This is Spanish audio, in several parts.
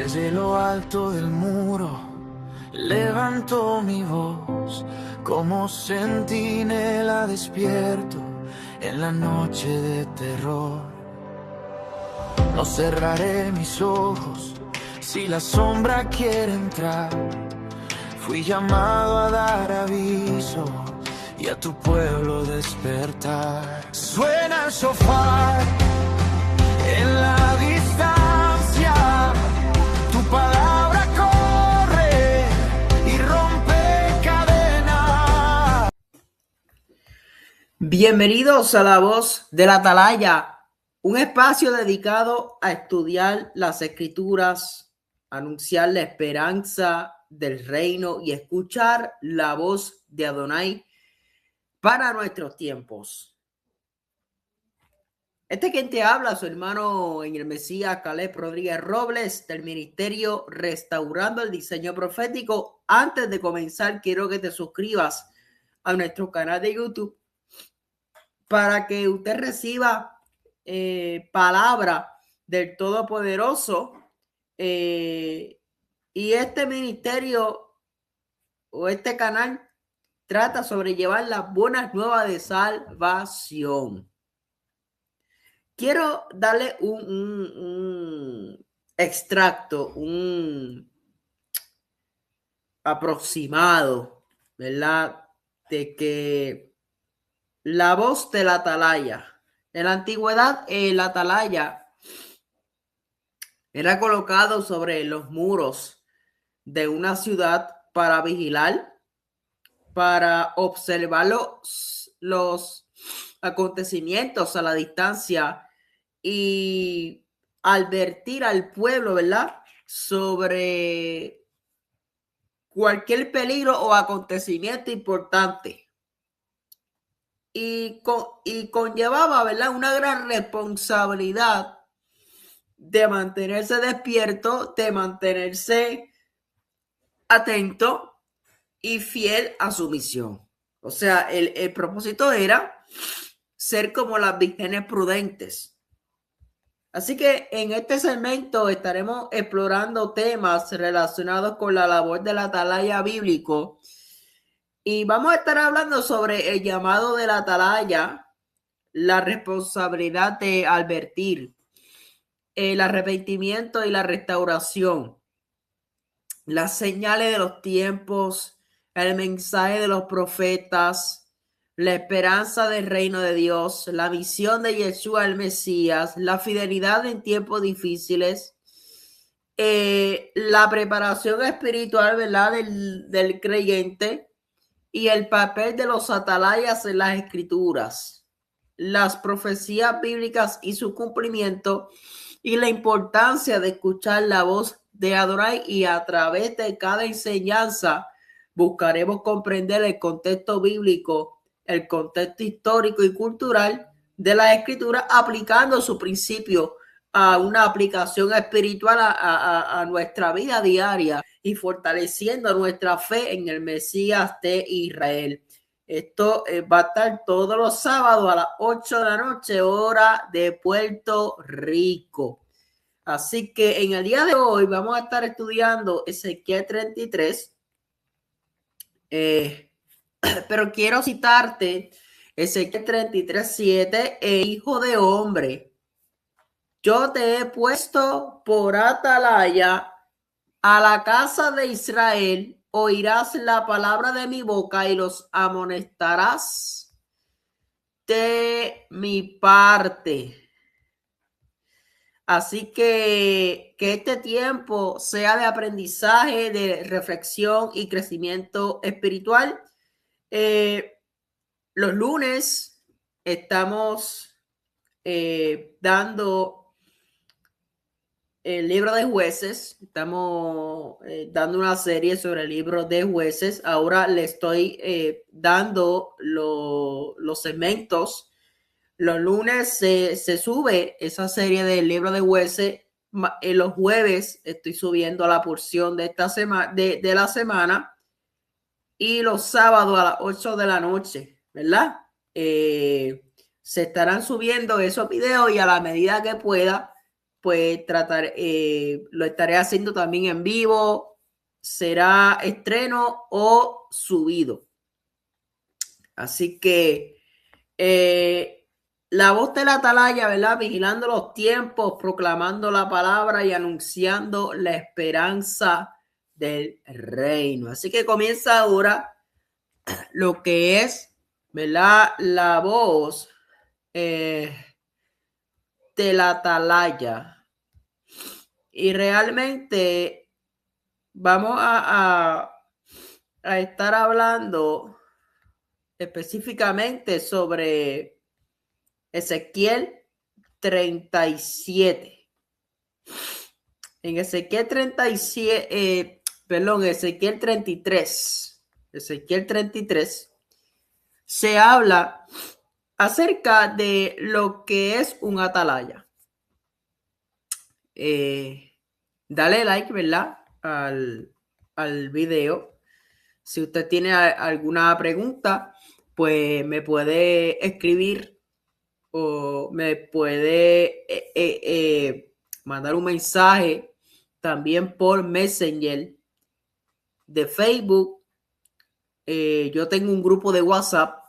Desde lo alto del muro levanto mi voz como centinela despierto en la noche de terror. No cerraré mis ojos si la sombra quiere entrar. Fui llamado a dar aviso y a tu pueblo despertar. Suena el shofar en la distancia, tu palabra corre y rompe cadenas. Bienvenidos a La Voz de la Atalaya, un espacio dedicado a estudiar las Escrituras, anunciar la esperanza del reino y escuchar la voz de Adonai para nuestros tiempos. Quien te habla, su hermano en el Mesías, Caleb Rodríguez Robles, del Ministerio Restaurando el Diseño Profético. Antes de comenzar, quiero que te suscribas a nuestro canal de YouTube para que usted reciba palabra del Todopoderoso. Y este ministerio o este canal trata sobre llevar las buenas nuevas de salvación. Quiero darle un extracto, un aproximado, ¿verdad? De que la voz de la atalaya. En la antigüedad, la atalaya era colocado sobre los muros de una ciudad para vigilar, para observar los acontecimientos a la distancia y advertir al pueblo, ¿verdad?, sobre cualquier peligro o acontecimiento importante. Y conllevaba, ¿verdad?, una gran responsabilidad de mantenerse despierto, de mantenerse atento y fiel a su misión. O sea, el propósito era ser como las vírgenes prudentes. Así que en este segmento estaremos explorando temas relacionados con la labor de la atalaya bíblico. Y vamos a estar hablando sobre el llamado de la atalaya, la responsabilidad de advertir, el arrepentimiento y la restauración, las señales de los tiempos, el mensaje de los profetas, la esperanza del reino de Dios, la misión de Yeshua el Mesías, la fidelidad en tiempos difíciles, la preparación espiritual, ¿verdad?, del creyente, y el papel de los atalayas en las escrituras, las profecías bíblicas y su cumplimiento, y la importancia de escuchar la voz de Adonai. Y a través de cada enseñanza buscaremos comprender el contexto bíblico, el contexto histórico y cultural de las escrituras, aplicando su principio a una aplicación espiritual a nuestra vida diaria y fortaleciendo nuestra fe en el Mesías de Israel. Esto va a estar todos los sábados a las 8 de la noche, hora de Puerto Rico. Así que en el día de hoy vamos a estar estudiando Ezequiel 33. Pero quiero citarte Ezequiel 33:7. Hijo de hombre, yo te he puesto por atalaya a la casa de Israel, oirás la palabra de mi boca y los amonestarás de mi parte. Así que este tiempo sea de aprendizaje, de reflexión y crecimiento espiritual. Los lunes estamos dando el libro de Jueces. Estamos dando una serie sobre el libro de Jueces. Ahora le estoy dando los segmentos. Los lunes se sube esa serie del libro de Jueces. En los jueves estoy subiendo la porción de esta semana, de la semana. Y los sábados a las 8 de la noche, ¿verdad? Se estarán subiendo esos videos, y a la medida que pueda, pues lo estaré haciendo también en vivo, será estreno o subido. Así que la voz de la atalaya, ¿verdad? Vigilando los tiempos, proclamando la palabra y anunciando la esperanza del reino. Así que comienza ahora lo que es, ¿verdad? La voz de la atalaya. Y realmente vamos a estar hablando específicamente sobre Ezequiel 37. En Ezequiel 37, Ezequiel 33. Ezequiel 33 se habla acerca de lo que es un atalaya. Dale like, ¿verdad? Al video. Si usted tiene alguna pregunta, pues me puede escribir o me puede mandar un mensaje también por Messenger de Facebook. Yo tengo un grupo de WhatsApp,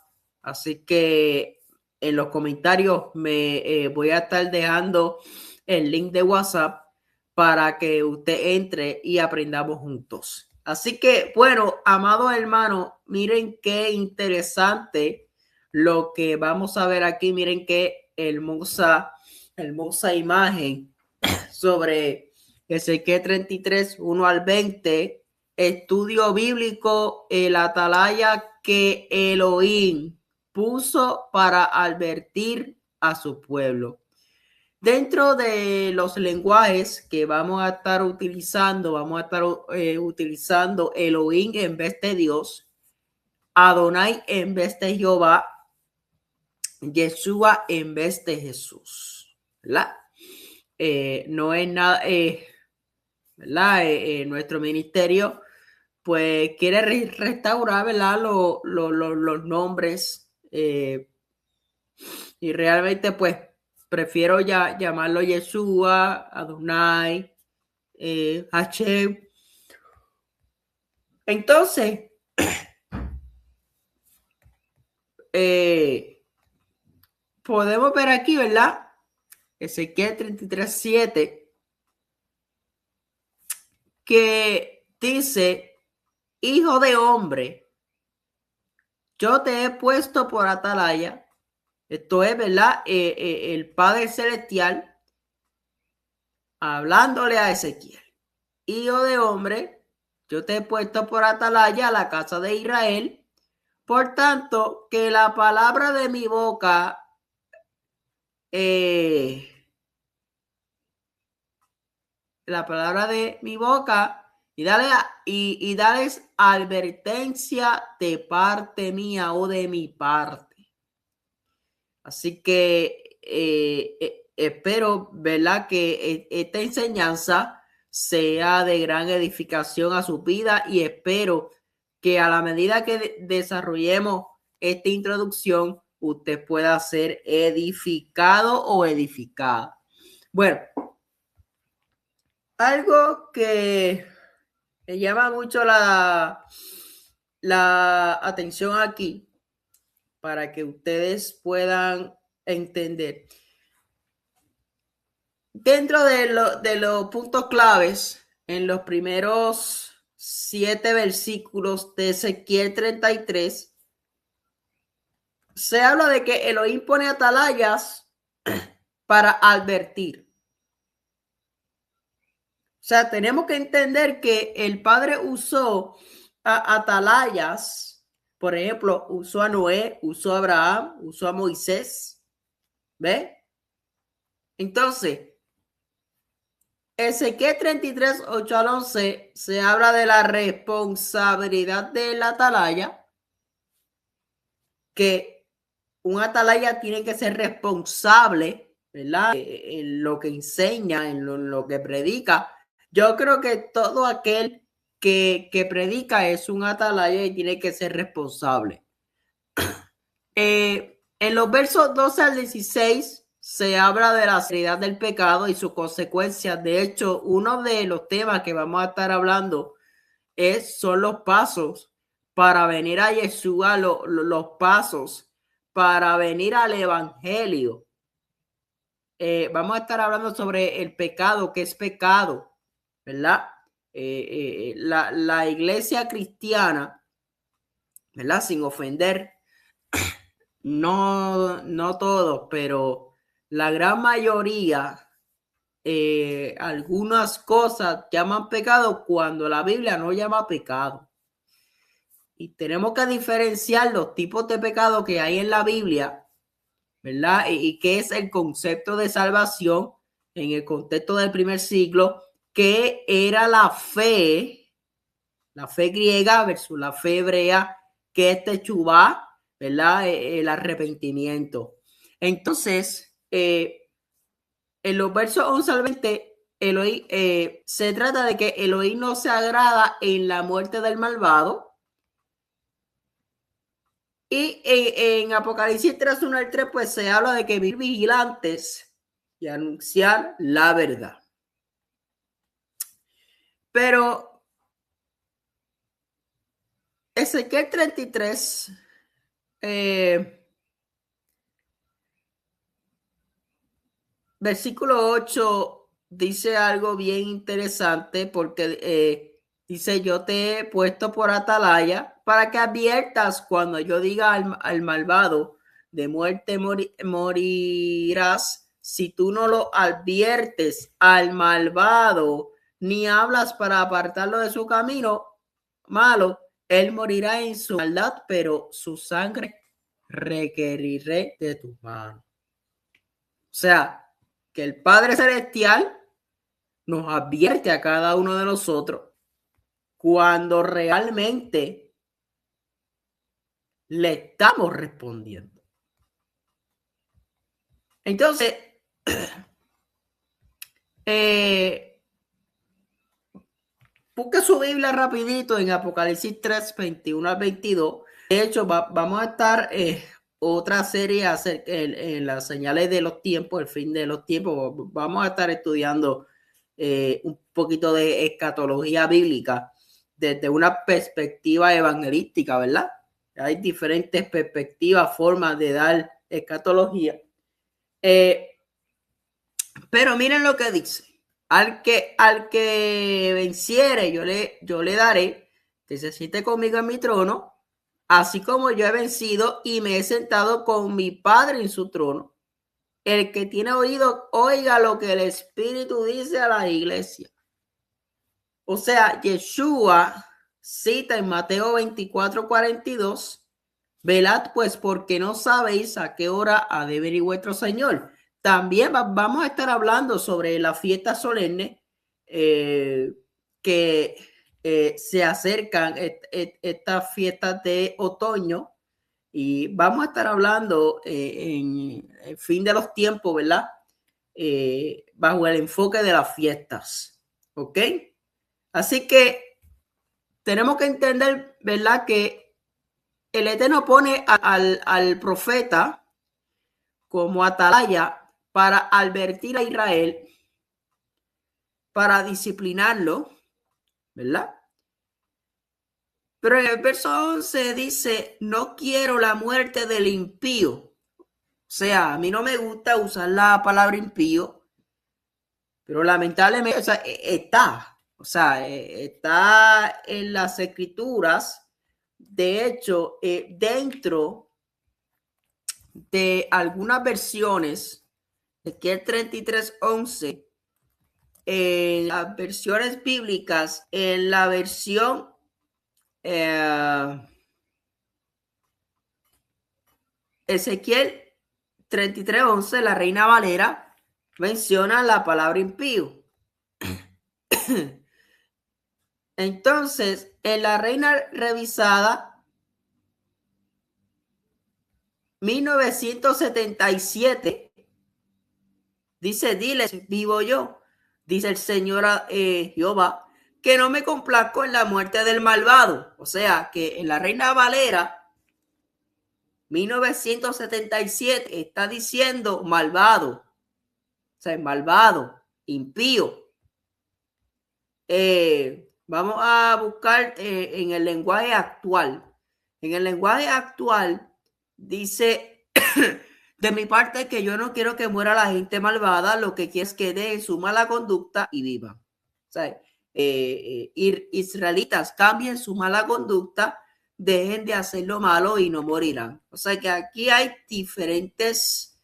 así que en los comentarios me voy a estar dejando el link de WhatsApp para que usted entre y aprendamos juntos. Así que, bueno, amados hermanos, miren qué interesante lo que vamos a ver aquí. Miren qué hermosa imagen sobre Ezequiel 33, 1 al 20. Estudio bíblico, el atalaya que Elohim puso para advertir a su pueblo. Dentro de los lenguajes que vamos a estar utilizando, utilizando Elohim en vez de Dios, Adonai en vez de Jehová, Yeshua en vez de Jesús, ¿verdad? No es nada, ¿verdad? Nuestro ministerio pues quiere restaurar, ¿verdad? Los nombres y realmente pues prefiero llamarlo Yeshua, Adonai, Hashem. Entonces, podemos ver aquí, ¿verdad? Ezequiel 33:7 que dice: hijo de hombre, yo te he puesto por atalaya. Esto es, ¿verdad? El Padre Celestial hablándole a Ezequiel. Hijo de hombre, yo te he puesto por atalaya a la casa de Israel. Por tanto, que la palabra de mi boca y dales advertencia de parte mía o de mi parte. Así que espero, ¿verdad?, que esta enseñanza sea de gran edificación a su vida y espero que a la medida que desarrollemos esta introducción, usted pueda ser edificado o edificada. Bueno, algo que me llama mucho la atención aquí para que ustedes puedan entender. Dentro de los puntos claves, en los primeros 7 versículos de Ezequiel 33, se habla de que Elohim pone atalayas para advertir. O sea, tenemos que entender que el Padre usó atalayas. Por ejemplo, usó a Noé, usó a Abraham, usó a Moisés. ¿Ve? Entonces, Ezequiel 33, 8 al 11, se habla de la responsabilidad de la atalaya, que un atalaya tiene que ser responsable, ¿verdad? En lo que enseña, en lo que predica. Yo creo que todo aquel que predica es un atalaya y tiene que ser responsable. En los versos 12 al 16 se habla de la seriedad del pecado y sus consecuencias. De hecho, uno de los temas que vamos a estar hablando son los pasos para venir a Yeshua, los pasos para venir al evangelio. Vamos a estar hablando sobre el pecado, qué es pecado, ¿verdad? La iglesia cristiana, ¿verdad? Sin ofender, no todos, pero la gran mayoría, algunas cosas llaman pecado cuando la Biblia no llama pecado. Y tenemos que diferenciar los tipos de pecado que hay en la Biblia, ¿verdad? Y qué es el concepto de salvación en el contexto del primer siglo, que era la fe griega versus la fe hebrea, que es techubá, ¿verdad? El arrepentimiento. Entonces, en los versos 11 al 20, Elohim, se trata de que Elohim no se agrada en la muerte del malvado. Y en Apocalipsis 3, 1 al 3, pues se habla de que vivir vigilantes y anunciar la verdad. Pero Ezequiel 33, versículo 8, dice algo bien interesante porque dice: yo te he puesto por atalaya para que adviertas cuando yo diga al malvado, de muerte morirás. Si tú no lo adviertes al malvado, ni hablas para apartarlo de su camino malo, él morirá en su maldad, pero su sangre requeriré de tus manos. O sea, que el Padre Celestial nos advierte a cada uno de nosotros cuando realmente le estamos respondiendo. Entonces, busque su Biblia rapidito en Apocalipsis 3, 21 al 22. De hecho, vamos a estar otra serie en las señales de los tiempos, el fin de los tiempos. Vamos a estar estudiando un poquito de escatología bíblica desde una perspectiva evangelística, ¿verdad? Hay diferentes perspectivas, formas de dar escatología. Pero miren lo que dice: al que venciere, yo le daré que se siente conmigo en mi trono, así como yo he vencido y me he sentado con mi Padre en su trono. El que tiene oído, oiga lo que el Espíritu dice a la iglesia. O sea, Yeshua cita en Mateo 24, 42, velad pues porque no sabéis a qué hora ha de venir vuestro Señor. También vamos a estar hablando sobre la fiesta solemne que se acercan, estas fiestas de otoño, y vamos a estar hablando en el fin de los tiempos, ¿verdad? Bajo el enfoque de las fiestas, ¿ok? Así que tenemos que entender, ¿verdad?, que el Eterno pone al profeta como atalaya para advertir a Israel, para disciplinarlo, ¿verdad? Pero en el verso 11 dice: no quiero la muerte del impío. O sea, a mí no me gusta usar la palabra impío, pero lamentablemente, o sea, está en las escrituras. De hecho, dentro de algunas versiones, Ezequiel 33:11, en las versiones bíblicas, en la versión Ezequiel 33:11, la Reina Valera menciona la palabra impío. Entonces, en la Reina Revisada 1977, dice: diles, vivo yo, dice el Señor Jehová, que no me complazco en la muerte del malvado. O sea, que en la Reina Valera 1977 está diciendo malvado, o sea, malvado, impío. Vamos a buscar en el lenguaje actual. En el lenguaje actual dice, de mi parte, que yo no quiero que muera la gente malvada, lo que quiero es que den su mala conducta y vivan. O sea, israelitas cambien su mala conducta, dejen de hacer lo malo y no morirán. O sea que aquí hay diferentes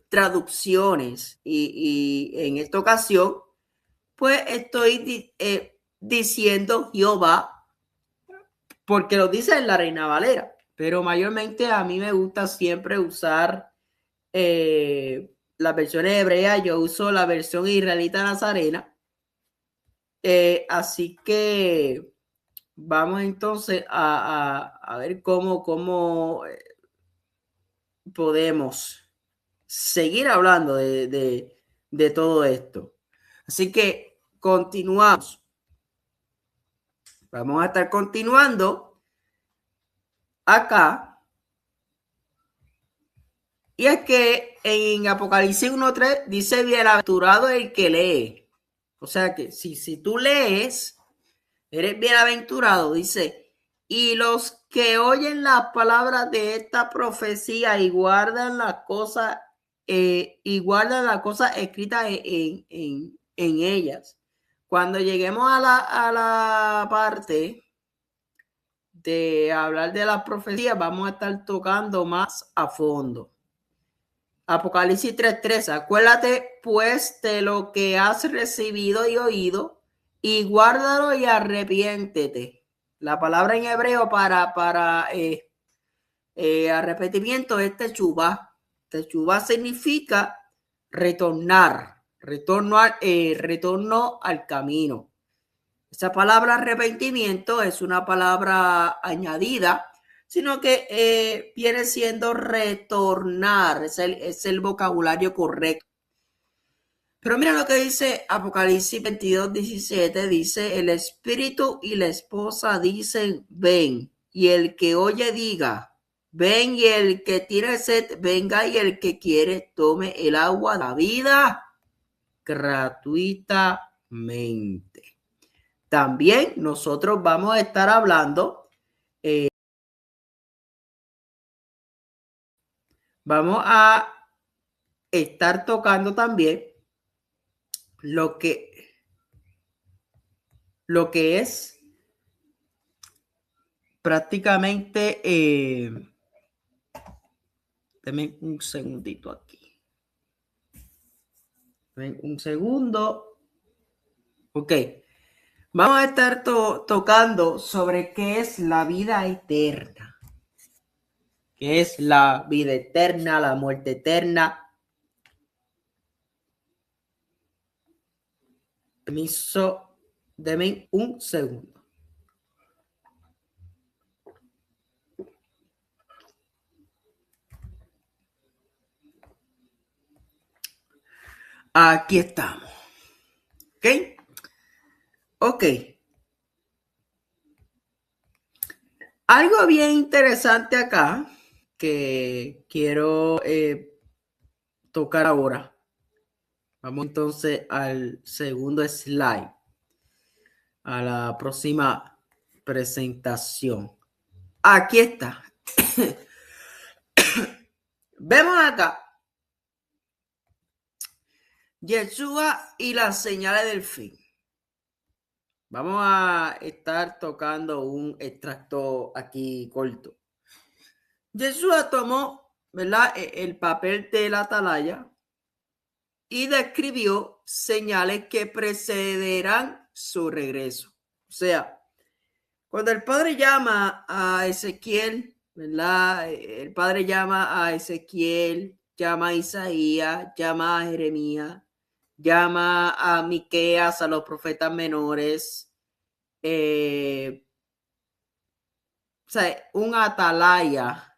traducciones y en esta ocasión pues estoy diciendo Jehová porque lo dice en la Reina Valera, pero mayormente a mí me gusta siempre usar las versiones hebreas. Yo uso la versión israelita nazarena, así que vamos entonces a ver cómo podemos seguir hablando de todo esto. Así que continuamos. Vamos a estar continuando acá. Y es que en Apocalipsis 1:3 dice: bienaventurado el que lee. O sea que si tú lees, eres bienaventurado. Dice: y los que oyen las palabras de esta profecía y guardan las cosas escritas en ellas. Cuando lleguemos a la parte de hablar de las profecías, vamos a estar tocando más a fondo. Apocalipsis 3:3. Acuérdate pues de lo que has recibido y oído, y guárdalo y arrepiéntete. La palabra en hebreo para arrepentimiento es techubá. Techubá significa retornar, retorno al camino. Esa palabra arrepentimiento es una palabra añadida, sino que viene siendo retornar, es el vocabulario correcto. Pero mira lo que dice Apocalipsis 22:17, dice: el espíritu y la esposa dicen ven, y el que oye diga ven, y el que tiene sed venga, y el que quiere tome el agua de la vida gratuitamente. También nosotros vamos a estar hablando, vamos a estar tocando también lo que es prácticamente, denme un segundito aquí. Denme un segundo. Ok. Vamos a estar tocando sobre qué es la vida eterna. ¿Qué es la vida eterna, la muerte eterna? Permiso, denme un segundo. Aquí estamos. ¿Ok? Ok. Algo bien interesante acá que quiero tocar ahora. Vamos entonces al segundo slide, a la próxima presentación. Aquí está. Vemos acá Yeshua y las señales del fin. Vamos a estar tocando un extracto aquí corto. Yeshua tomó, ¿verdad?, el papel de la atalaya y describió señales que precederán su regreso. O sea, cuando el Padre llama a Ezequiel, ¿verdad? El Padre llama a Ezequiel, llama a Isaías, llama a Jeremías, llama a Miqueas, a los profetas menores. O sea, un atalaya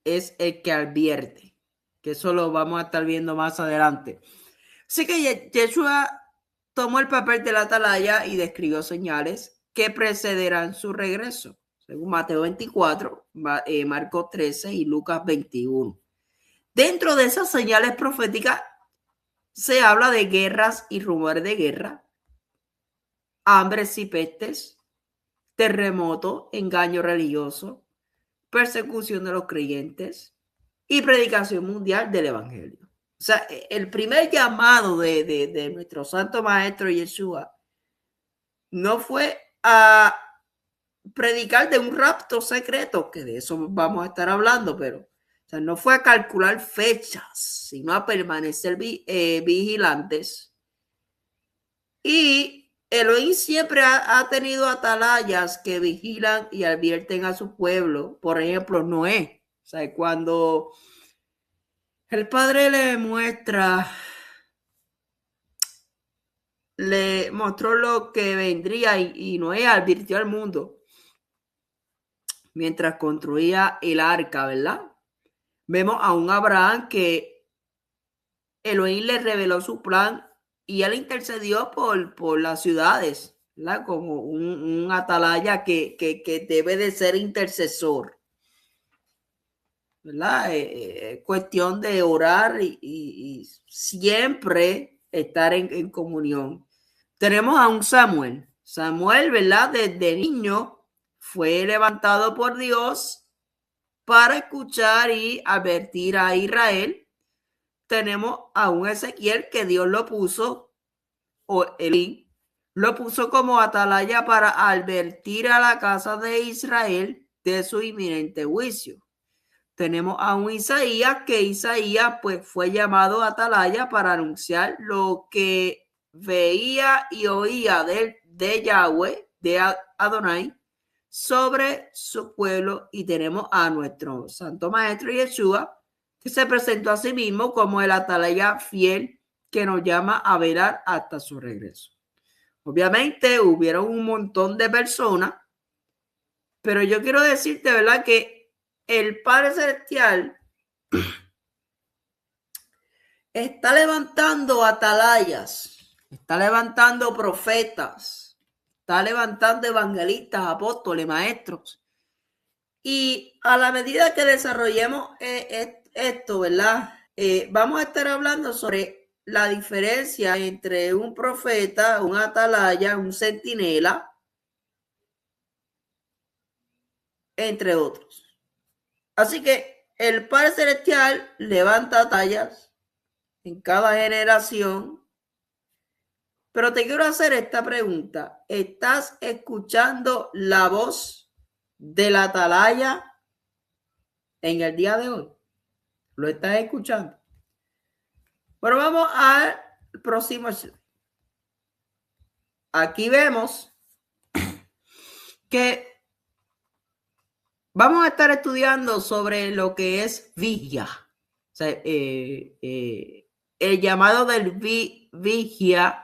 es el que advierte, que eso lo vamos a estar viendo más adelante. Así que Yeshua tomó el papel de la atalaya y describió señales que precederán su regreso. según Mateo 24, Marcos 13 y Lucas 21. Dentro de esas señales proféticas se habla de guerras y rumores de guerra, hambres y pestes, terremoto, engaño religioso, persecución de los creyentes y predicación mundial del evangelio. O sea, el primer llamado de nuestro santo maestro Yeshua no fue a predicar de un rapto secreto, que de eso vamos a estar hablando, pero o sea, no fue a calcular fechas, sino a permanecer vigilantes. Y Elohim siempre ha tenido atalayas que vigilan y advierten a su pueblo. Por ejemplo, Noé. O sea, cuando el Padre le mostró lo que vendría y Noé advirtió al mundo mientras construía el arca, ¿verdad? Vemos a un Abraham que Elohim le reveló su plan y él intercedió por las ciudades, ¿verdad? Como un atalaya que debe de ser intercesor, ¿verdad? Cuestión de orar y siempre estar en comunión. Tenemos a un Samuel. Samuel, ¿verdad? Desde niño fue levantado por Dios para escuchar y advertir a Israel. Tenemos a un Ezequiel que Dios lo puso, o Elí, lo puso como atalaya para advertir a la casa de Israel de su inminente juicio. Tenemos a un Isaías que Isaías pues fue llamado atalaya para anunciar lo que veía y oía de Yahweh, de Adonai, sobre su pueblo. Y tenemos a nuestro santo maestro Yeshua, que se presentó a sí mismo como el atalaya fiel que nos llama a velar hasta su regreso. Obviamente hubieron un montón de personas, pero yo quiero decirte, ¿verdad?, que el Padre Celestial está levantando atalayas, está levantando profetas, está levantando evangelistas, apóstoles, maestros. Y a la medida que desarrollemos esto, ¿verdad? Vamos a estar hablando sobre la diferencia entre un profeta, un atalaya, un centinela, entre otros. Así que el Padre Celestial levanta atalayas en cada generación. Pero te quiero hacer esta pregunta. ¿Estás escuchando la voz de la atalaya en el día de hoy? ¿Lo estás escuchando? Bueno, vamos al próximo. Aquí vemos que vamos a estar estudiando sobre lo que es vigia. O sea, el llamado del vigia,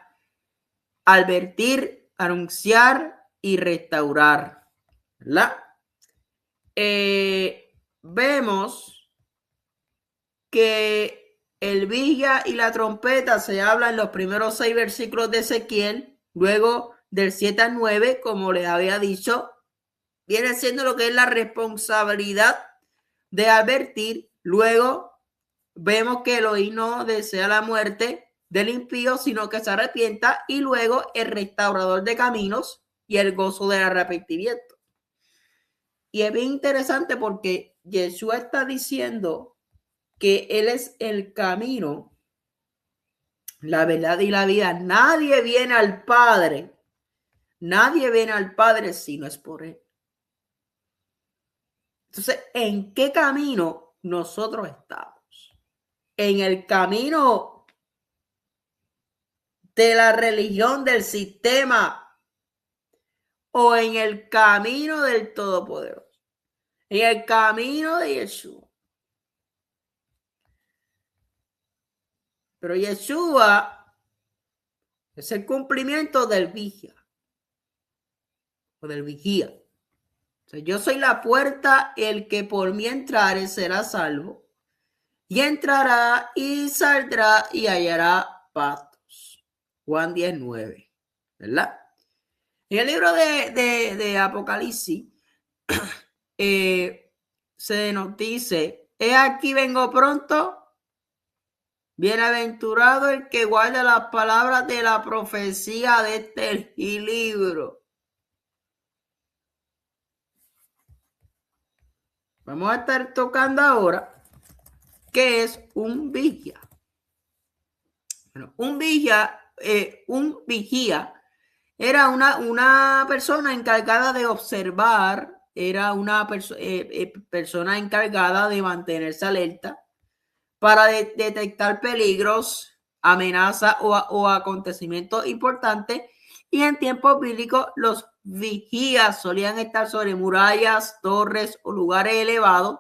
advertir, anunciar y restaurar, ¿verdad? Vemos que el vigia y la trompeta se habla en los primeros 6 versículos de Ezequiel. Luego del 7 al 9, como les había dicho, viene siendo lo que es la responsabilidad de advertir. Luego vemos que Elohim no desea la muerte del impío, sino que se arrepienta. Y luego el restaurador de caminos y el gozo del arrepentimiento. Y es bien interesante porque Yeshua está diciendo que Él es el camino, la verdad y la vida. Nadie viene al Padre si no es por Él. Entonces, ¿en qué camino nosotros estamos? ¿En el camino de la religión, del sistema, o en el camino del Todopoderoso? En el camino de Yeshua. Pero Yeshua es el cumplimiento del vigia o del vigía. O sea, yo soy la puerta, el que por mí entrare será salvo, y entrará y saldrá y hallará pastos. Juan 19, ¿verdad? En el libro de Apocalipsis se nos dice, he aquí vengo pronto, bienaventurado el que guarda las palabras de la profecía de este libro. Vamos a estar tocando ahora qué es un vigía. Bueno, un vigía era una persona encargada de observar, era una persona encargada de mantenerse alerta para detectar peligros, amenazas o acontecimientos importantes. Y en tiempos bíblicos, los vigías solían estar sobre murallas, torres o lugares elevados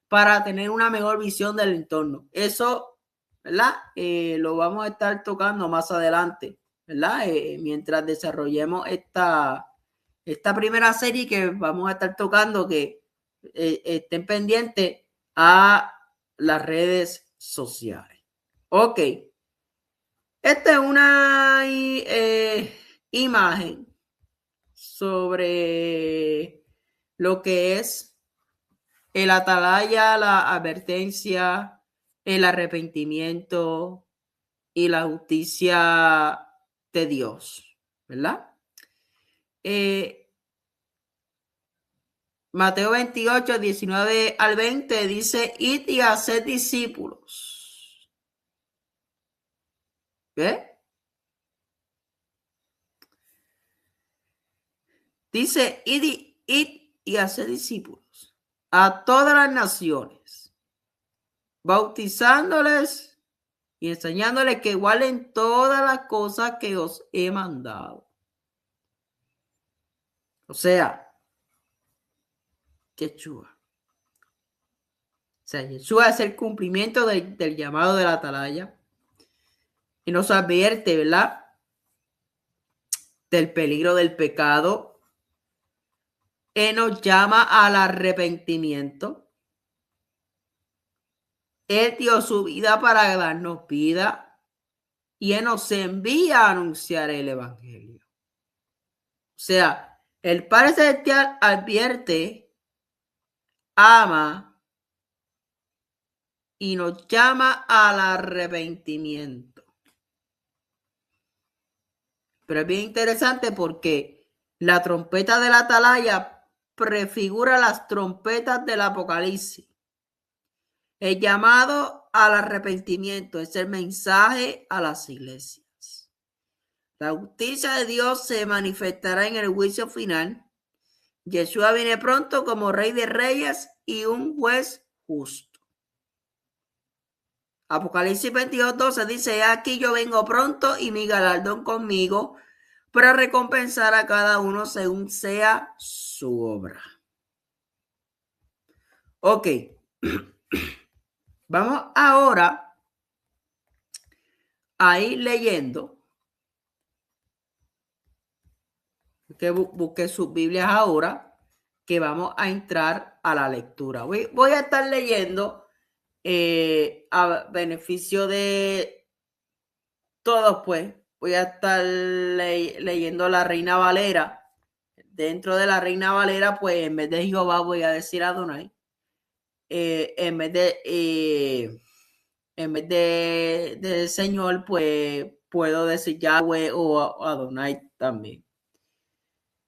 para tener una mejor visión del entorno. Eso, ¿verdad? Lo vamos a estar tocando más adelante, ¿verdad? Mientras desarrollemos esta primera serie que vamos a estar tocando, que estén pendientes a las redes sociales. Ok. Esta es una imagen sobre lo que es el atalaya, la advertencia, el arrepentimiento y la justicia de Dios, ¿verdad? Mateo 28, 19 al 20 dice, id y haced discípulos. ¿Ve? Dice, id y haced discípulos a todas las naciones, bautizándoles y enseñándoles que guarden todas las cosas que os he mandado. O sea, Yeshua. O sea, Yeshua es el cumplimiento del llamado de la atalaya y nos advierte, ¿verdad?, del peligro del pecado. Él nos llama al arrepentimiento. Él dio su vida para darnos vida y Él nos envía a anunciar el evangelio. O sea, el Padre Celestial advierte, ama y nos llama al arrepentimiento. Pero es bien interesante porque la trompeta de la atalaya prefigura las trompetas del Apocalipsis. El llamado al arrepentimiento es el mensaje a las iglesias. La justicia de Dios se manifestará en el juicio final. Yeshua viene pronto como Rey de Reyes y un juez justo. Apocalipsis 22:12 dice, aquí yo vengo pronto y mi galardón conmigo para recompensar a cada uno según sea su obra. Ok. Vamos ahora a ir leyendo. Que busque sus Biblias ahora, que vamos a entrar a la lectura. Voy a estar leyendo a beneficio de todos, pues. Voy a estar leyendo la Reina Valera. Dentro de la Reina Valera, pues en vez de Jehová voy a decir Adonai. En vez de Señor, pues puedo decir Yahweh o Adonai también.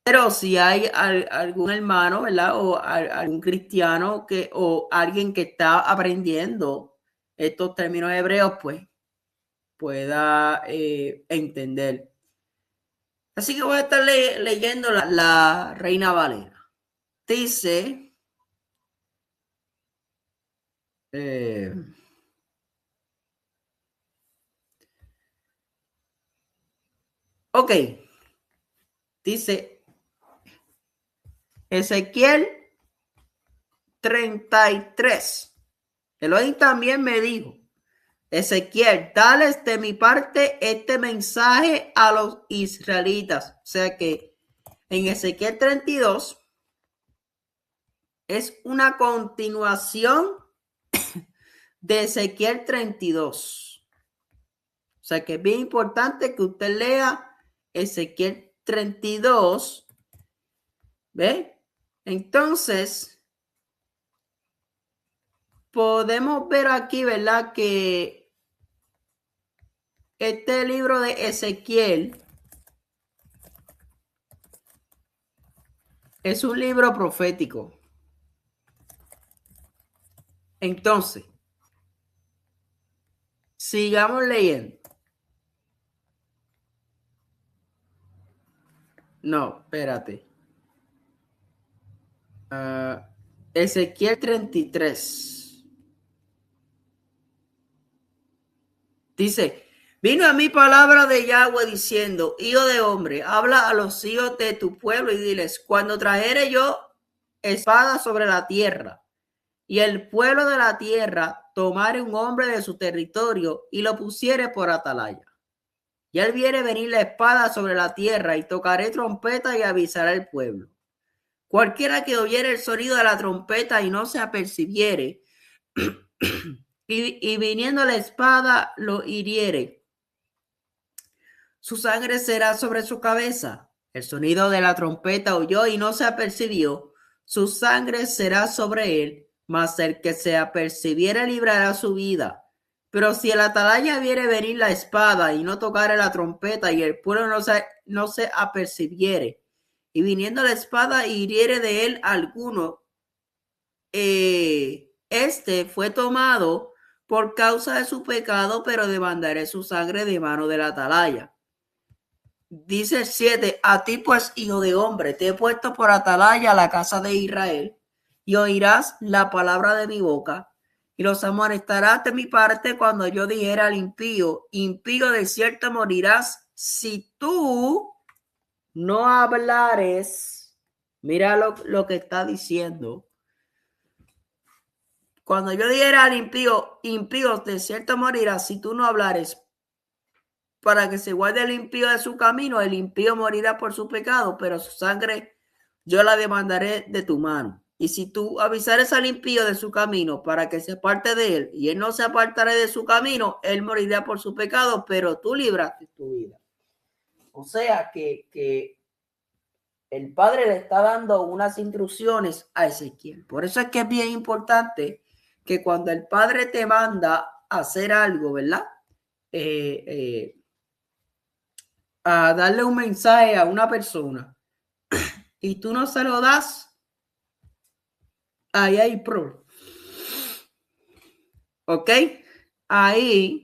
Pero si hay algún hermano, ¿verdad? O algún cristiano o alguien que está aprendiendo estos términos hebreos, pues pueda entender. Así que voy a estar leyendo la Reina Valera. Dice, ok, dice Ezequiel 33. Elohim también me dijo, Ezequiel, dales de mi parte este mensaje a los israelitas. O sea que en Ezequiel 32 es una continuación de Ezequiel 32. O sea que es bien importante que usted lea Ezequiel 32. ¿Ve? Entonces, podemos ver aquí, ¿verdad? Que este libro de Ezequiel es un libro profético. Entonces, sigamos leyendo. No, espérate. Ezequiel 33. Dice, vino a mí palabra de Yahweh diciendo, hijo de hombre, habla a los hijos de tu pueblo y diles, cuando trajere yo espada sobre la tierra, y el pueblo de la tierra tomare un hombre de su territorio y lo pusiere por atalaya. Y él viene venir la espada sobre la tierra y tocaré trompeta y avisará al pueblo. Cualquiera que oyere el sonido de la trompeta y no se apercibiere, y viniendo la espada lo hiriere, su sangre será sobre su cabeza. El sonido de la trompeta oyó y no se apercibió, su sangre será sobre él, mas el que se apercibiere librará su vida. Pero si el atalaya viere venir la espada y no tocare la trompeta y el pueblo no se apercibiere, y viniendo la espada hiriere de él alguno, este fue tomado por causa de su pecado, pero demandaré su sangre de mano del atalaya. Dice el 7, a ti pues, hijo de hombre, te he puesto por atalaya a la casa de Israel, y oirás la palabra de mi boca, y los amonestarás de mi parte cuando yo dijera al impío, impío de cierto morirás, si tú no hablares. Mira lo que está diciendo. Cuando yo dijera al impío, impío de cierto morirás, si tú no hablares, para que se guarde el impío de su camino, el impío morirá por su pecado, pero su sangre yo la demandaré de tu mano. Y si tú avisares al impío de su camino para que se aparte de él, y él no se apartará de su camino, él morirá por su pecado, pero tú libraste tu vida. O sea que el Padre le está dando unas instrucciones a Ezequiel. Por eso es que es bien importante que cuando el Padre te manda a hacer algo, ¿verdad? A darle un mensaje a una persona y tú no se lo das, ahí hay problema. ¿Ok? Ahí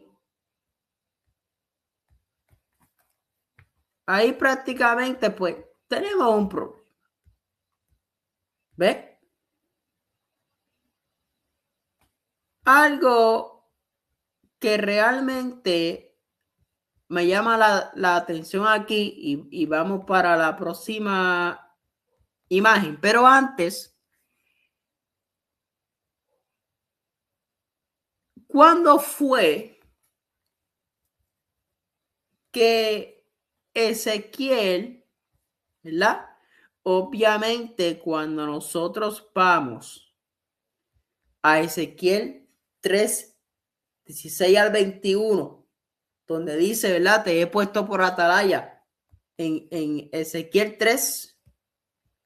prácticamente pues tenemos un problema. ¿Ves? Algo que realmente me llama la atención aquí y vamos para la próxima imagen. Pero antes, ¿cuándo fue que Ezequiel, ¿verdad? Obviamente cuando nosotros vamos a Ezequiel 3, 16 al 21, donde dice, ¿verdad? Te he puesto por atalaya en Ezequiel 3,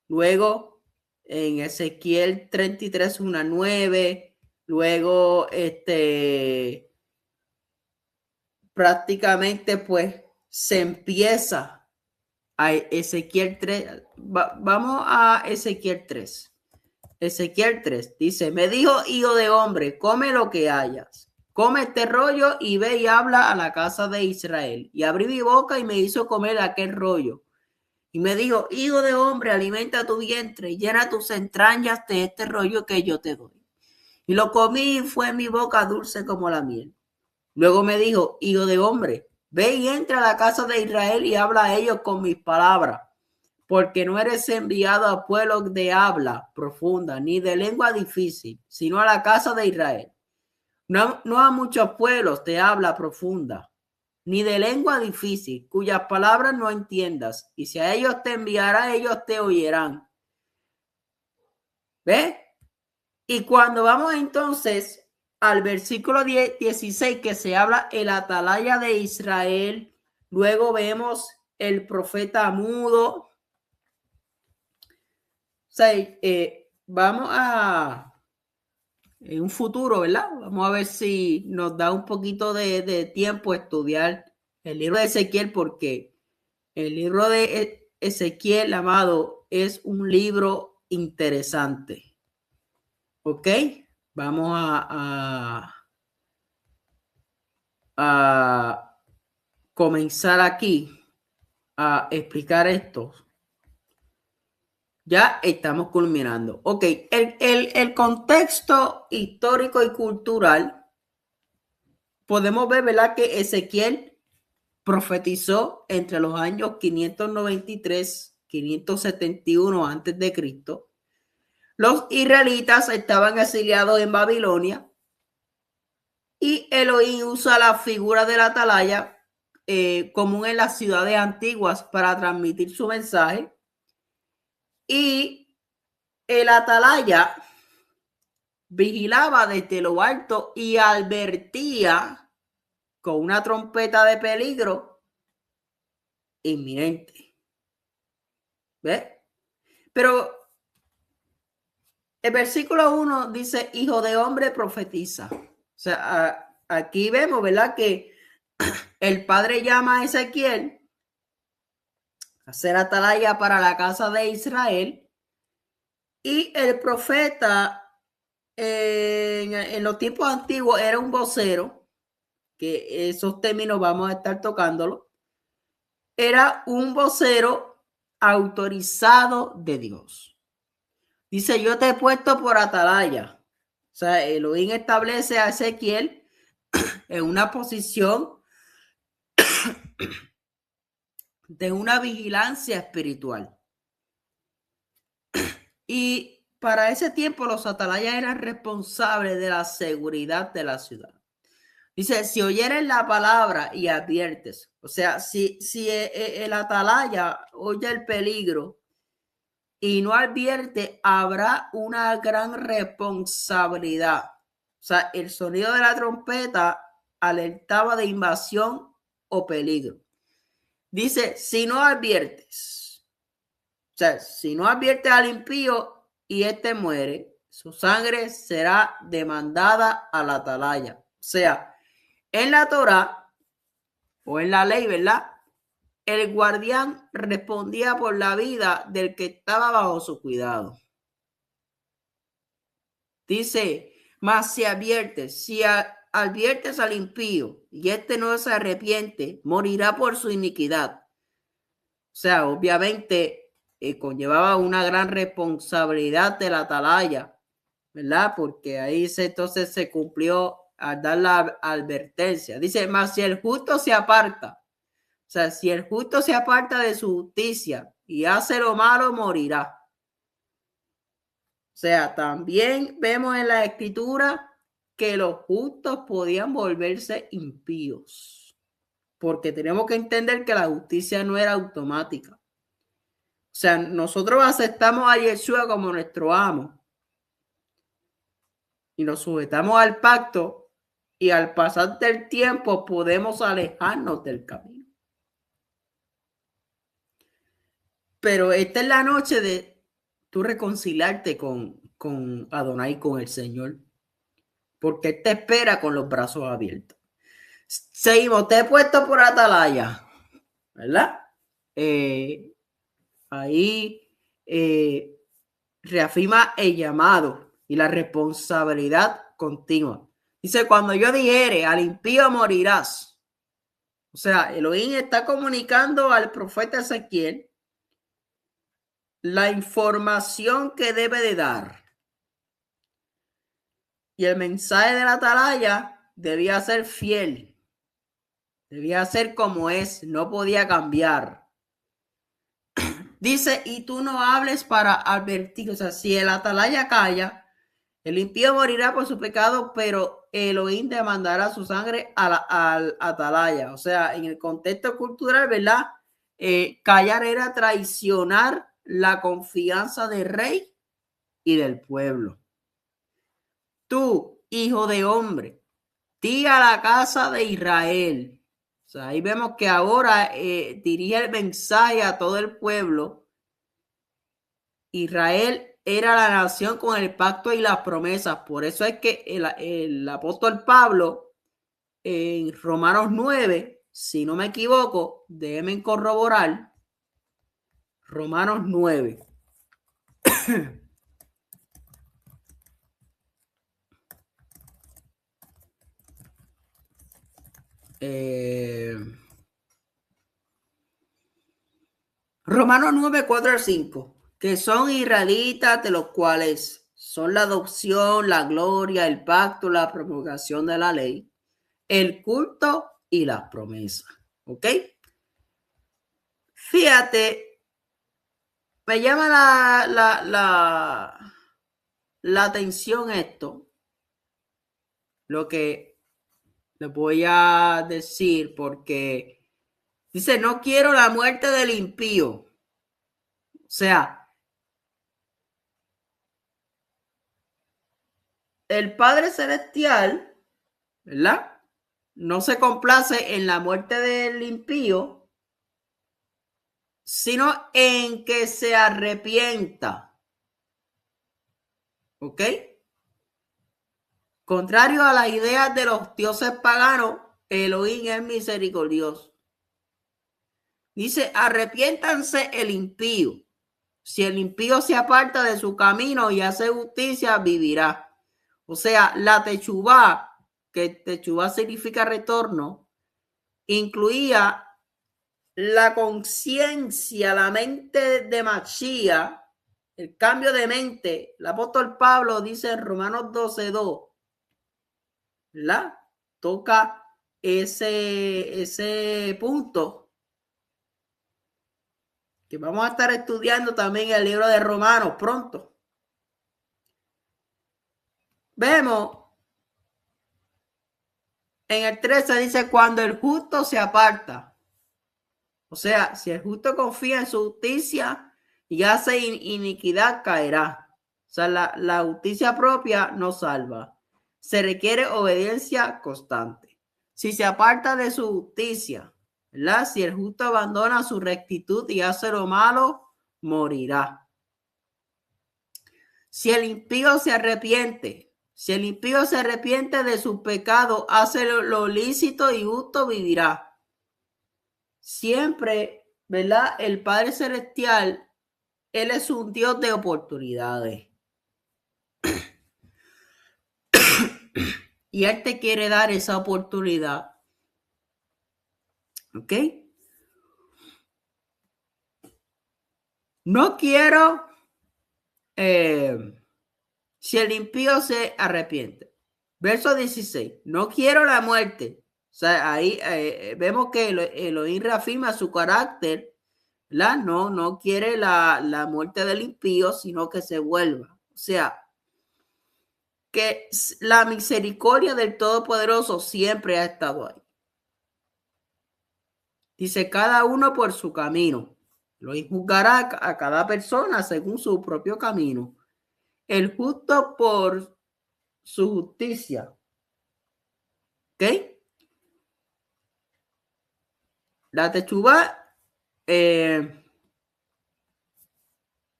luego en Ezequiel 33, 1 a 9, luego prácticamente pues se empieza a Ezequiel 3. Vamos a Ezequiel 3. Ezequiel 3 dice, me dijo, hijo de hombre, come lo que hayas. Come este rollo y ve y habla a la casa de Israel. Y abrí mi boca y me hizo comer aquel rollo. Y me dijo, hijo de hombre, alimenta tu vientre y llena tus entrañas de este rollo que yo te doy. Y lo comí y fue en mi boca dulce como la miel. Luego me dijo, hijo de hombre, ve y entra a la casa de Israel y habla a ellos con mis palabras, porque no eres enviado a pueblo de habla profunda, ni de lengua difícil, sino a la casa de Israel. No a muchos pueblos de habla profunda, ni de lengua difícil, cuyas palabras no entiendas, y si a ellos te enviará, ellos te oirán. ¿Ves? Y cuando vamos entonces al versículo 16, que se habla el atalaya de Israel, luego vemos el profeta mudo, sea, vamos a, en un futuro, ¿verdad? Vamos a ver si nos da un poquito de tiempo estudiar el libro de Ezequiel, porque el libro de Ezequiel, amado, es un libro interesante. ¿Ok? Vamos a comenzar aquí a explicar esto. Ya estamos culminando. Ok, el contexto histórico y cultural, podemos ver, ¿verdad?, que Ezequiel profetizó entre los años 593 571 antes de Cristo. Los israelitas estaban exiliados en Babilonia y Elohim usa la figura del atalaya común en las ciudades antiguas para transmitir su mensaje. Y el atalaya vigilaba desde lo alto y advertía con una trompeta de peligro inminente. ¿Ves? Pero el versículo 1 dice: hijo de hombre, profetiza. O sea, aquí vemos, ¿verdad?, que el padre llama a Ezequiel a ser atalaya para la casa de Israel, y el profeta en los tiempos antiguos era un vocero, que esos términos vamos a estar tocándolo. Era un vocero autorizado de Dios. Dice: yo te he puesto por atalaya. O sea, Elohim establece a Ezequiel en una posición de una vigilancia espiritual. Y para ese tiempo los atalayas eran responsables de la seguridad de la ciudad. Dice: si oyeres la palabra y adviertes. O sea, si el atalaya oye el peligro y no advierte, habrá una gran responsabilidad. O sea, el sonido de la trompeta alertaba de invasión o peligro. Dice: si no adviertes, o sea, si no adviertes al impío y éste muere, su sangre será demandada a la atalaya. O sea, en la Torá o en la ley, ¿verdad?, el guardián respondía por la vida del que estaba bajo su cuidado. Dice: mas si adviertes al impío y este no se arrepiente, morirá por su iniquidad. O sea, obviamente conllevaba una gran responsabilidad de la atalaya, ¿verdad? Porque ahí entonces se cumplió al dar la advertencia. Dice: mas si el justo se aparta, o sea, si el justo se aparta de su justicia y hace lo malo, morirá. O sea, también vemos en la escritura que los justos podían volverse impíos, porque tenemos que entender que la justicia no era automática. O sea, nosotros aceptamos a Yeshua como nuestro amo y nos sujetamos al pacto, y al pasar del tiempo podemos alejarnos del camino. Pero esta es la noche de tú reconciliarte con Adonai, con el Señor, porque Él te espera con los brazos abiertos. Seguimos: te he puesto por atalaya, ¿verdad? Ahí reafirma el llamado y la responsabilidad continua. Dice: cuando yo dijere al impío morirás. O sea, Elohim está comunicando al profeta Ezequiel la información que debe de dar. Y el mensaje de la atalaya debía ser fiel. Debía ser como es, no podía cambiar. Dice: y tú no hables para advertir. O sea, si el atalaya calla, el impío morirá por su pecado, pero Elohim demandará su sangre al atalaya. O sea, en el contexto cultural, ¿verdad? Callar era traicionar la confianza del rey y del pueblo. Tú, hijo de hombre, di a la casa de Israel. O sea, ahí vemos que ahora dirige el mensaje a todo el pueblo Israel era la nación con el pacto y las promesas. Por eso es que el apóstol Pablo en Romanos 9, si no me equivoco, déjenme corroborar, Romanos 9. Romanos 9, 4 al 5, que son israelitas, de los cuales son la adopción, la gloria, el pacto, la promulgación de la ley, el culto y las promesas. ¿Ok? Fíjate, me llama la atención esto, lo que les voy a decir, porque dice, no quiero la muerte del impío. O sea, el Padre Celestial, ¿verdad? No se complace en la muerte del impío, sino en que se arrepienta. ¿Ok? Contrario a las ideas de los dioses paganos, Elohim es misericordioso. Dice, arrepiéntanse el impío. Si el impío se aparta de su camino y hace justicia, vivirá. O sea, la techubá, que techubá significa retorno, incluía la conciencia, la mente de Mashiach, el cambio de mente. El apóstol Pablo dice en Romanos 12:2, ¿verdad? Toca ese punto que vamos a estar estudiando también el libro de Romanos pronto. Vemos en el 13 dice, cuando el justo se aparta. O sea, si el justo confía en su justicia y hace iniquidad, caerá. O sea, la justicia propia no salva. Se requiere obediencia constante. Si se aparta de su justicia, ¿verdad? Si el justo abandona su rectitud y hace lo malo, morirá. Si el impío se arrepiente, de su pecado, hace lo lícito y justo, vivirá. Siempre, ¿verdad? El Padre Celestial, Él es un Dios de oportunidades. Y Él te quiere dar esa oportunidad. ¿Ok? No quiero, si el impío se arrepiente. Verso 16, no quiero la muerte. O sea, ahí vemos que Elohim reafirma su carácter, ¿verdad? No quiere la muerte del impío, sino que se vuelva. O sea, que la misericordia del Todopoderoso siempre ha estado ahí. Dice, cada uno por su camino. Lo juzgará a cada persona según su propio camino. El justo por su justicia. ¿Ok? La techubá,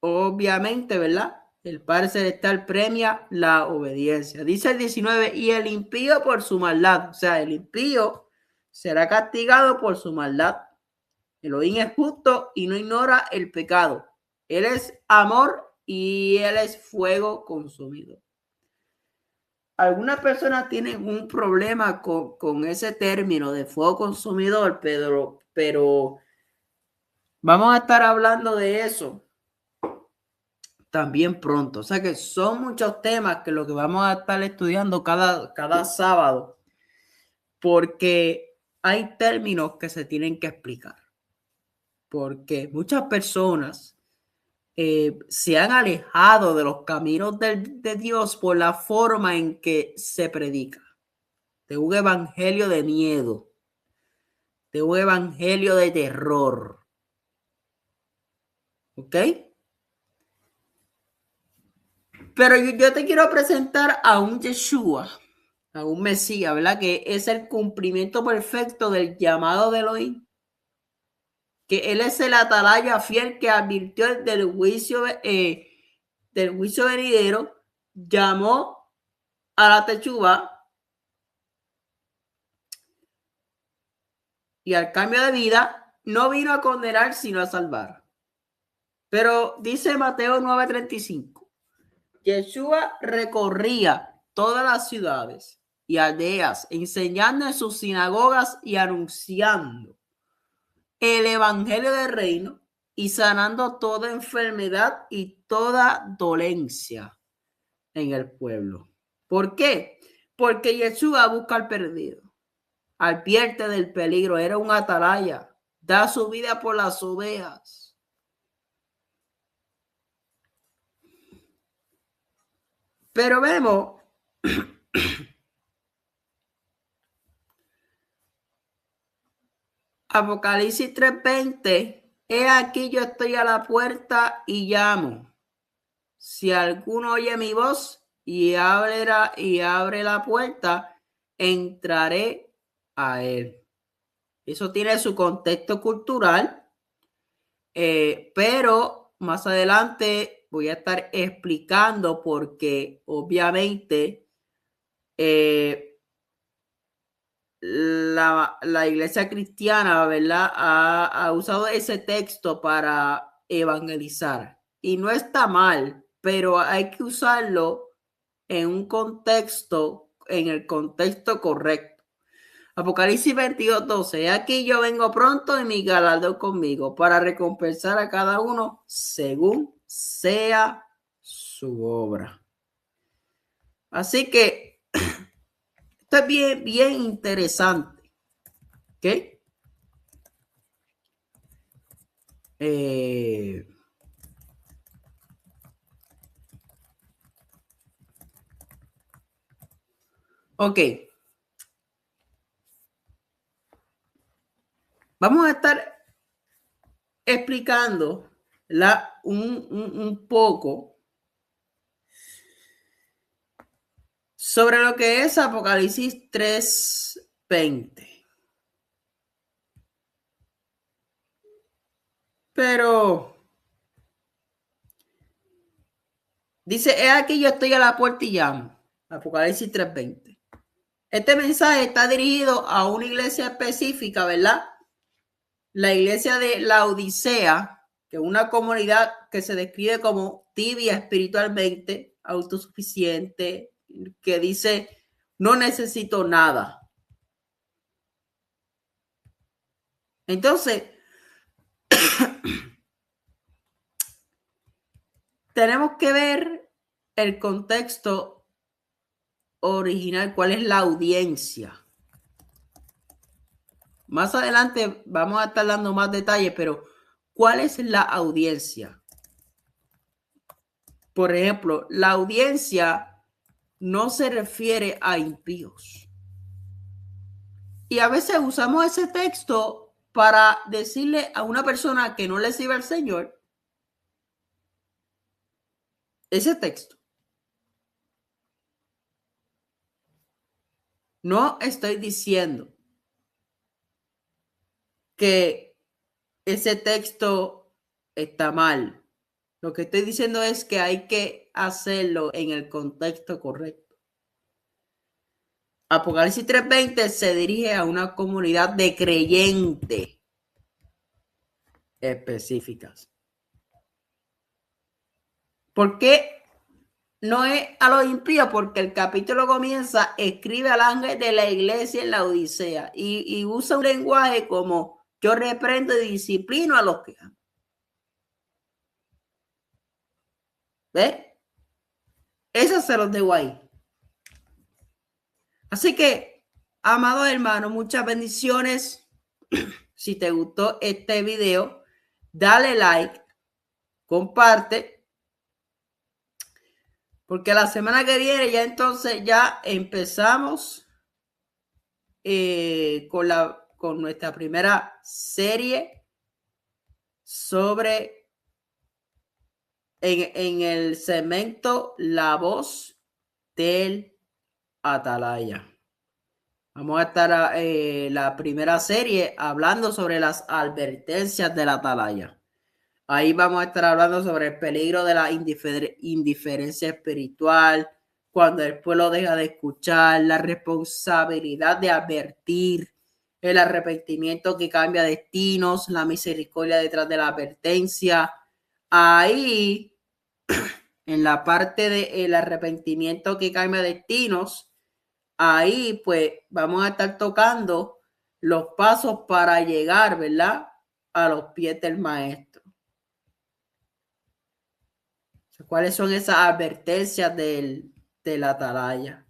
obviamente, ¿verdad? El Padre Celestial premia la obediencia. Dice el 19, y el impío por su maldad. O sea, el impío será castigado por su maldad. Elohim es justo y no ignora el pecado. Él es amor y Él es fuego consumido. Algunas personas tienen un problema con ese término de fuego consumidor, pero vamos a estar hablando de eso también pronto. O sea que son muchos temas que lo que vamos a estar estudiando cada sábado, porque hay términos que se tienen que explicar. Porque muchas personas se han alejado de los caminos de Dios por la forma en que se predica. De un evangelio de miedo, de un evangelio de terror. ¿Ok? Pero yo te quiero presentar a un Yeshua, a un Mesías, ¿verdad? Que es el cumplimiento perfecto del llamado de Elohim. que él es el atalaya fiel que advirtió del juicio venidero, llamó a la techuba y al cambio de vida, no vino a condenar sino a salvar. Pero dice Mateo 9:35, Yeshua recorría todas las ciudades y aldeas, enseñando en sus sinagogas y anunciando el evangelio del reino y sanando toda enfermedad y toda dolencia en el pueblo. ¿Por qué? Porque Yeshua busca al perdido, advierte del peligro, era un atalaya, da su vida por las ovejas. Pero vemos Apocalipsis 3:20, he aquí yo estoy a la puerta y llamo. Si alguno oye mi voz y abre la puerta, entraré a él. Eso tiene su contexto cultural, pero más adelante voy a estar explicando porque obviamente la iglesia cristiana, ¿verdad? Ha usado ese texto para evangelizar y no está mal, pero hay que usarlo en un contexto, en el contexto correcto. Apocalipsis 22:12. Aquí yo vengo pronto y mi galardón conmigo para recompensar a cada uno según sea su obra. Así que esto es bien, bien interesante. ¿Ok? Ok. Vamos a estar explicando un poco sobre lo que es Apocalipsis 3:20. Pero dice, he aquí yo estoy a la puerta y llamo. Apocalipsis 3:20. Este mensaje está dirigido a una iglesia específica, ¿verdad? La iglesia de Laodicea, que es una comunidad que se describe como tibia espiritualmente, autosuficiente, que dice, no necesito nada. Entonces, tenemos que ver el contexto original, cuál es la audiencia. Más adelante vamos a estar dando más detalles, pero ¿cuál es la audiencia? Por ejemplo, la audiencia no se refiere a impíos. Y a veces usamos ese texto para decirle a una persona que no le sirve al Señor, ese texto. No estoy diciendo que ese texto está mal. Lo que estoy diciendo es que hay que hacerlo en el contexto correcto. Apocalipsis 3:20 se dirige a una comunidad de creyentes específicas. ¿Por qué no es a los impíos? Porque el capítulo comienza, escribe al ángel de la iglesia en la Odisea y usa un lenguaje como yo reprendo y disciplino a los que aman. ¿Ves? Eso se los dejo ahí. Así que, amados hermanos, muchas bendiciones. Si te gustó este video, dale like, comparte, porque la semana que viene ya entonces ya empezamos con nuestra primera serie sobre en el segmento La Voz del Atalaya. Vamos a estar la primera serie hablando sobre las advertencias de la atalaya. Ahí vamos a estar hablando sobre el peligro de la indiferencia espiritual, cuando el pueblo deja de escuchar, la responsabilidad de advertir, el arrepentimiento que cambia destinos, la misericordia detrás de la advertencia. Ahí, en la parte del arrepentimiento que cambia destinos, ahí pues vamos a estar tocando los pasos para llegar, ¿verdad?, a los pies del maestro. ¿Cuáles son esas advertencias de la atalaya?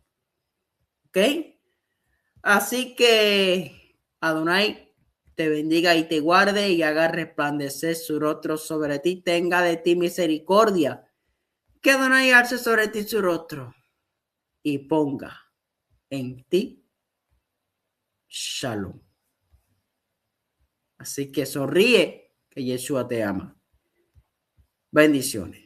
¿Ok? Así que Adonai te bendiga y te guarde y haga resplandecer su rostro sobre ti, tenga de ti misericordia. Que Adonai alce sobre ti su rostro y ponga en ti Shalom. Así que sonríe, que Yeshua te ama. Bendiciones.